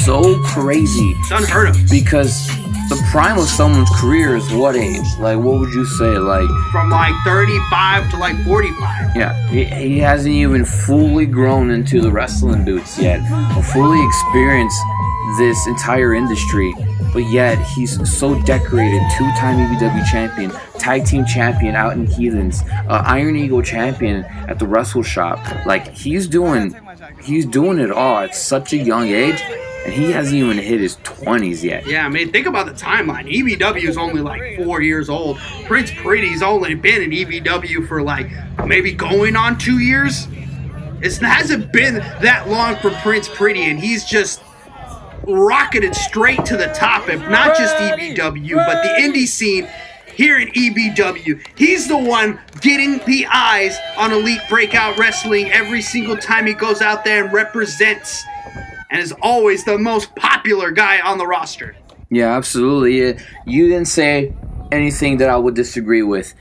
so crazy. It's unheard of. Because the prime of someone's career is what age? Like, what would you say? Like, from like 35 to like 45. Yeah, he hasn't even fully grown into the wrestling boots yet, or fully experienced this entire industry. But yet, he's so decorated, two-time EBW champion, tag team champion out in Heathens, Iron Eagle champion at the Wrestle Shop. Like, he's doing it all at such a young age, and he hasn't even hit his 20s yet. Yeah, I mean, think about the timeline. EBW is only like 4 years old. Prince Pretty's only been in EBW for like maybe going on 2 years. It hasn't been that long for Prince Pretty, and he's just rocketed straight to the top of not just EBW, but the indie scene here in EBW. He's the one getting the eyes on Elite Breakout Wrestling every single time he goes out there and represents, and is always the most popular guy on the roster. Yeah, absolutely. You didn't say anything that I would disagree with.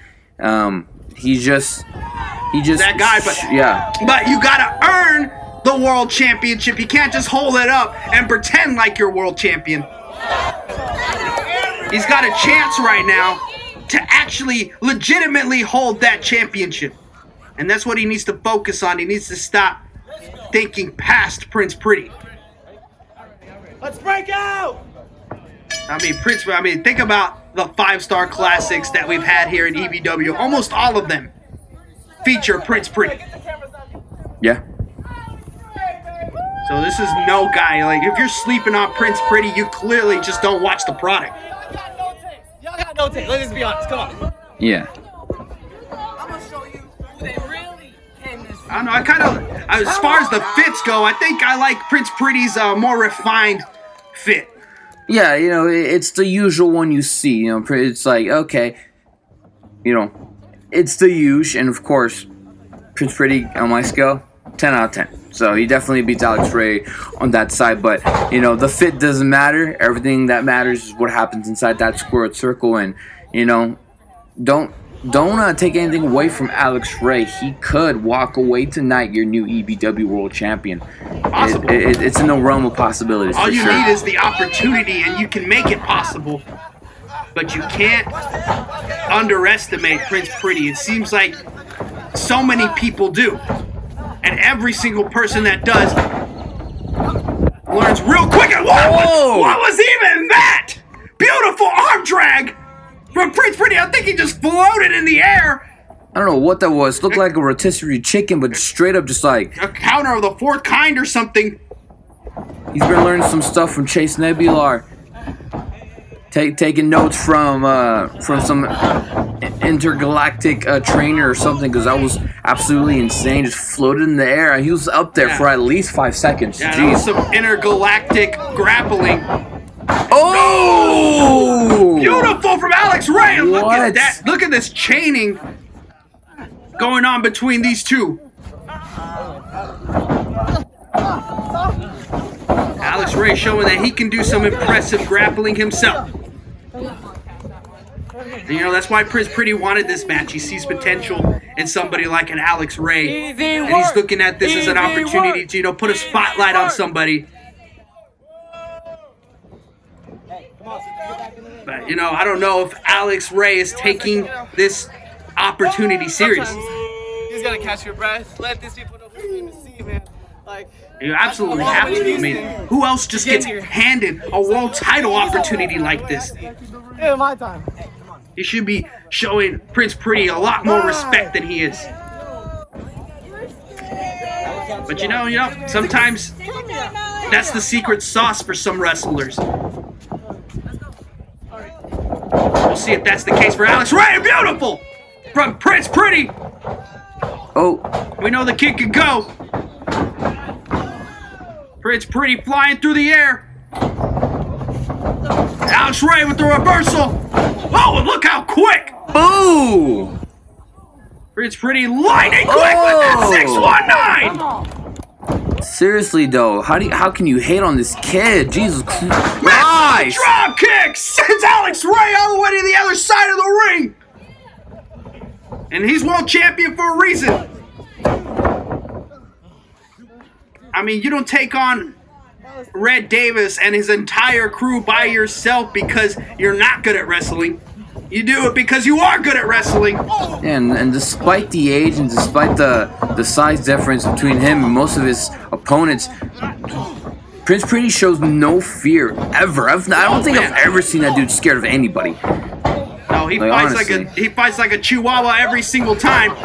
He just that guy, but you gotta earn the world championship. You can't just hold it up and pretend like you're world champion. He's got a chance right now to actually legitimately hold that championship. And that's what he needs to focus on. He needs to stop thinking past Prince Pretty. Let's break out! I mean, think about the 5-star classics that we've had here in EBW. Almost all of them feature Prince Pretty. Yeah. So this is no guy. Like, if you're sleeping on Prince Pretty, you clearly just don't watch the product. Y'all got no tape. Let's be honest. Come on. Yeah. I'm gonna show you who they really came this. I don't know. As far as the fits go, I think I like Prince Pretty's more refined fit. Yeah, you know, it's the usual one you see. You know, it's like, okay, you know, it's the usual, and of course, Prince Pretty on my scale, 10 out of 10. So he definitely beats Alex Ray on that side. But, you know, the fit doesn't matter. Everything that matters is what happens inside that squared circle. And, you know, don't don't take anything away from Alex Ray. He could walk away tonight your new EBW World Champion. Possible. It's in the realm of possibilities. All for you sure. need is the opportunity, and you can make it possible. But you can't underestimate Prince Pretty. It seems like so many people do. And every single person that does learns real quick. And what was even that? Beautiful arm drag from Prince Pretty. I think he just floated in the air. I don't know what that was. Looked like a rotisserie chicken, but straight up just like A counter of the fourth kind or something. he's been learning some stuff from Chase Nebular. Taking notes from some intergalactic trainer or something, because that was absolutely insane. Just floated in the air. He was up there for at least 5 seconds. Yeah, that was some intergalactic grappling. Oh! Beautiful from Alex Ray. And look at What? that. Look at this chaining going on between these two. Alex Ray showing that he can do some impressive grappling himself. And, you know, that's why Prince Pretty wanted this match. He sees potential in somebody like an Alex Ray. And he's looking at this as an opportunity to, you know, put a spotlight on somebody. But, you know, I don't know if Alex Ray is taking this opportunity serious. You just gotta catch your breath. Let these people know who's going to see, man. Like, You absolutely have to. I mean, who else just gets handed a world title opportunity like this? hey, my time. He should be showing Prince Pretty a lot more respect than he is. But you know, sometimes that's the secret sauce for some wrestlers. We'll see if that's the case for Alex Ray. Beautiful from Prince Pretty. Oh, We know the kid can go. Prince Pretty flying through the air. Alex Ray with the reversal. Oh, and look how quick. boo! Prince Pretty lightning quick with that 619. Seriously though, how can you hate on this kid? Jesus Christ! Drop kick sends Alex Ray all the way to the other side of the ring. And he's world champion for a reason. I mean, you don't take on Red Davis and his entire crew by yourself because you're not good at wrestling. You do it because you are good at wrestling. And despite the age and despite the size difference between him and most of his opponents, Prince Pretty shows no fear ever. I don't think I've ever seen that dude scared of anybody. No, he fights like a chihuahua every single time,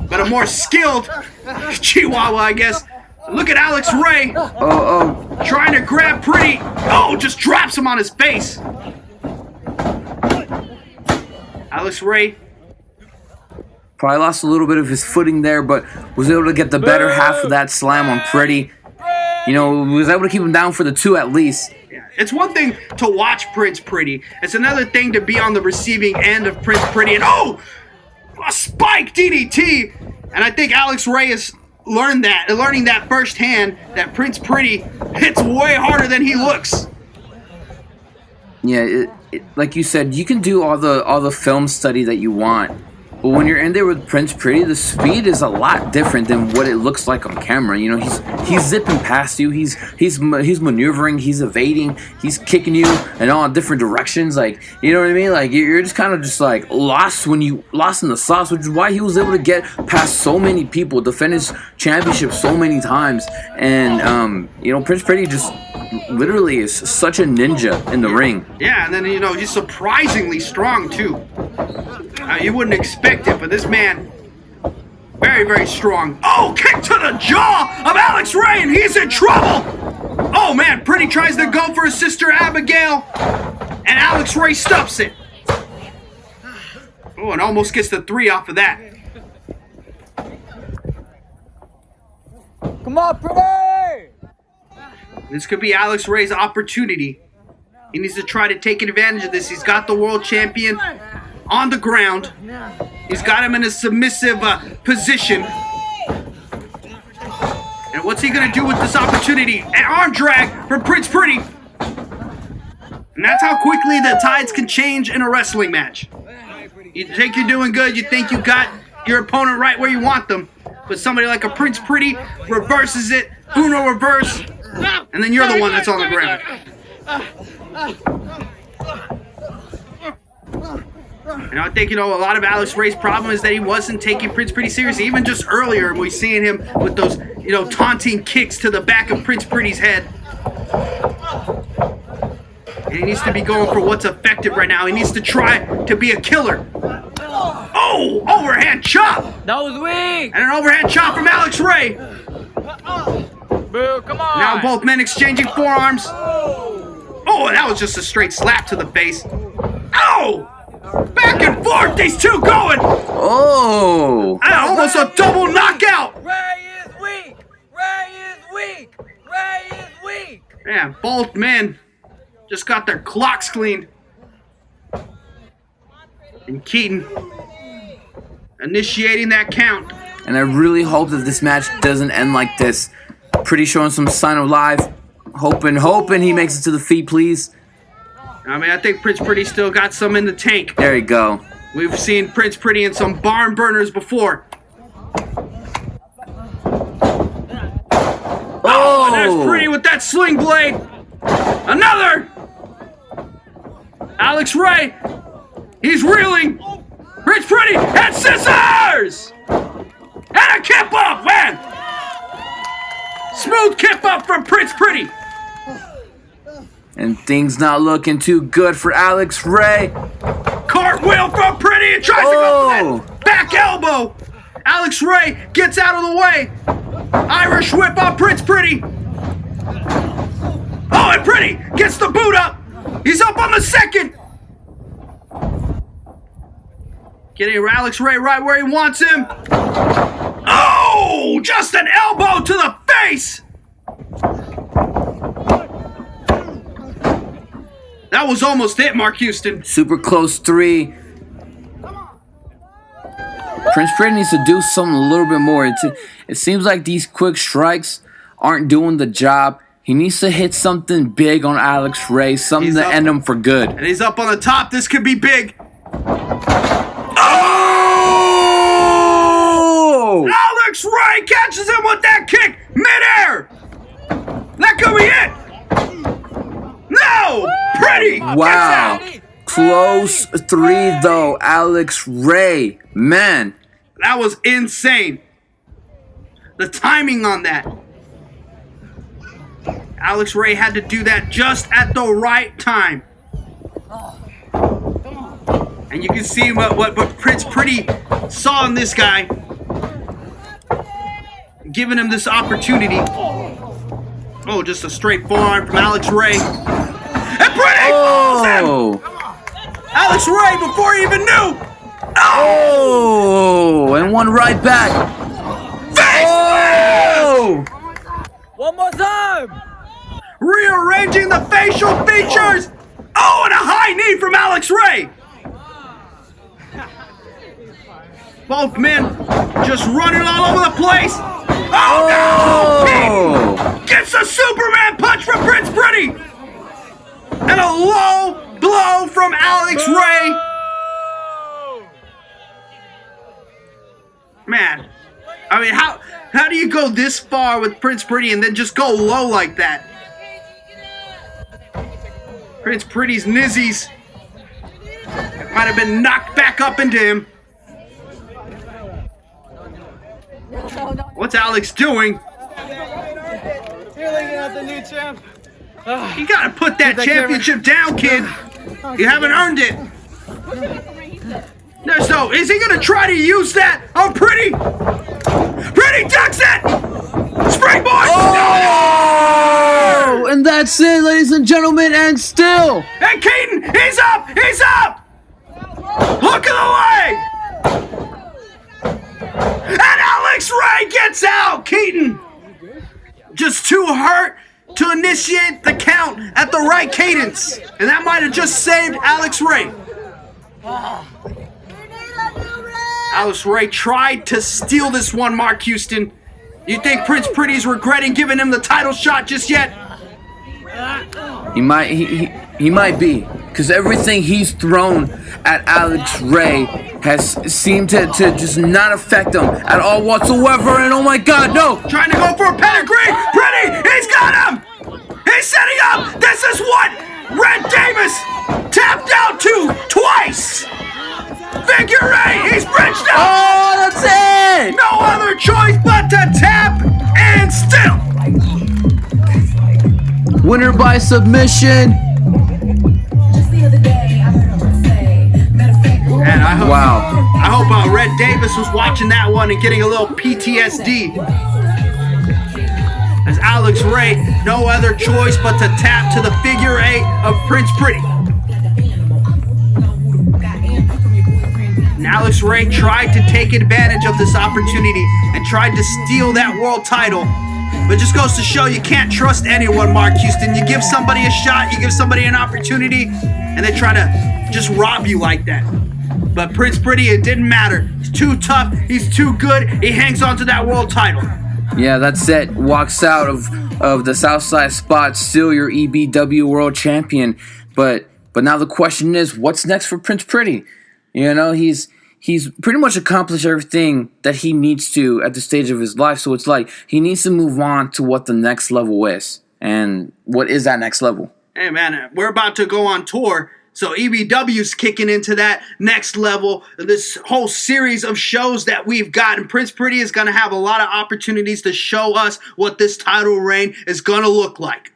but a more skilled chihuahua, I guess. Look at Alex Ray trying to grab Pretty. Oh, just drops him on his face. Alex Ray probably lost a little bit of his footing there, but was able to get the better half of that slam on Pretty. You know, was able to keep him down for the 2 at least. It's one thing to watch Prince Pretty. It's another thing to be on the receiving end of Prince Pretty. And a spike DDT. And I think Alex Ray is learning that firsthand, that Prince Pretty hits way harder than he looks. Yeah, like you said, you can do all the film study that you want, but when you're in there with Prince Pretty, the speed is a lot different than what it looks like on camera. You know, he's zipping past you, he's maneuvering, he's evading, he's kicking you in all different directions. Like, you know what I mean? Like, you're just kind of just like lost in the sauce, which is why he was able to get past so many people, defend his championship so many times, and you know, Prince Pretty just literally is such a ninja in the ring. Yeah, and then, you know, he's surprisingly strong too. You wouldn't expect it, but this man, very, very strong. Oh, kick to the jaw of Alex Ray, and he's in trouble. Oh, man, Pretty tries to go for his sister Abigail, and Alex Ray stuffs it. Oh, and almost gets the 3 off of that. Come on, Pretty! This could be Alex Ray's opportunity. He needs to try to take advantage of this. He's got the world champion on the ground. He's got him in a submissive position. And what's he going to do with this opportunity? An arm drag from Prince Pretty. And that's how quickly the tides can change in a wrestling match. You think you're doing good. You think you got your opponent right where you want them. But somebody like a Prince Pretty reverses it, Uno reverse, and then you're the one that's on the ground. And I think, a lot of Alex Ray's problem is that he wasn't taking Prince Pretty seriously. Even just earlier, we seeing him with those, taunting kicks to the back of Prince Pretty's head. And he needs to be going for what's effective right now. He needs to try to be a killer. Oh, overhand chop. That was weak. And an overhand chop from Alex Ray. Boo, come on. Now both men exchanging forearms. Oh, that was just a straight slap to the face. Oh! Back and forth, these two going. Oh! And almost a double knockout. Ray is weak. Ray is weak. Ray is weak. Man, both men just got their clocks cleaned. And Keaton initiating that count. And I really hope that this match doesn't end like this. Pretty showing some sign of life. Hoping he makes it to the feet, please. I think Prince Pretty still got some in the tank. There you go. We've seen Prince Pretty in some barn burners before. Oh, and there's Pretty with that sling blade. Another. Alex Ray. He's reeling. Prince Pretty and scissors. And a kip up, man. Smooth kip up from Prince Pretty. And things not looking too good for Alex Ray. Cartwheel from Pretty and tries to go for that back elbow. Alex Ray gets out of the way. Irish whip on Prince Pretty. Oh, and Pretty gets the boot up. He's up on the second. Getting Alex Ray right where he wants him. Oh, just an elbow to the face. That was almost it, Mark Houston. Super close 3. Prince Pretty needs to do something a little bit more. It seems like these quick strikes aren't doing the job. He needs to hit something big on Alex Ray, something to end him for good. And he's up on the top. This could be big. Oh! Alex Ray catches him with that kick midair. That could be it. No! Pretty! Wow. Close 3 though, Alex Ray. Man. That was insane. The timing on that. Alex Ray had to do that just at the right time. And you can see what Prince Pretty saw in this guy. Giving him this opportunity. Oh, just a straight forearm from Alex Ray. And Pretty falls him! Alex Ray before he even knew! Oh! And one right back. Face oh! One more time. Rearranging the facial features! Oh, and a high knee from Alex Ray! Both men just running all over the place! Oh, no! He gets a Superman punch from Prince Pretty! And a low blow from Alex Ray! Man, I mean, how do you go this far with Prince Pretty and then just go low like that? Prince Pretty's nizzies might have been knocked back up into him. What's Alex doing? You're looking at the new champ. You gotta put that championship down, kid. You haven't earned it. There's no. Is he gonna try to use that on Pretty? Pretty ducks it! Springboard! Oh! And that's it, ladies and gentlemen, and still. And Keaton, he's up! He's up! Hook of the leg! And Alex Ray gets out! Keaton! Just too hurt to initiate the count at the right cadence. And that might have just saved Alex Ray. Alex Ray tried to steal this one, Mark Houston. You think Prince Pretty's regretting giving him the title shot just yet? He might be. because everything he's thrown at Alex Ray has seemed to just not affect him at all whatsoever. And oh my God, no! Trying to go for a pedigree. Pretty, he's got him. He's setting up. This is what Red Davis tapped out to twice. Figure eight. He's bridged out. Oh, that's it! No other choice but to tap and still. Winner by submission. And I hope, Wow. I hope Red Davis was watching that one and getting a little PTSD. As Alex Ray, no other choice but to tap to the figure eight of Prince Pretty. And Alex Ray tried to take advantage of this opportunity and tried to steal that world title. But it just goes to show you can't trust anyone, Mark Houston. You give somebody a shot, you give somebody an opportunity, and they try to just rob you like that. But Prince Pretty, it didn't matter. He's too tough, he's too good, he hangs on to that world title. Yeah, that's it. Walks out of the Southside spot, still your EBW world champion. But now the question is, what's next for Prince Pretty? You know, he's pretty much accomplished everything that he needs to at the stage of his life. So it's like he needs to move on to what the next level is. And what is that next level? Hey man, we're about to go on tour. So EBW's kicking into that next level. This whole series of shows that we've got. And Prince Pretty is going to have a lot of opportunities to show us what this title reign is going to look like.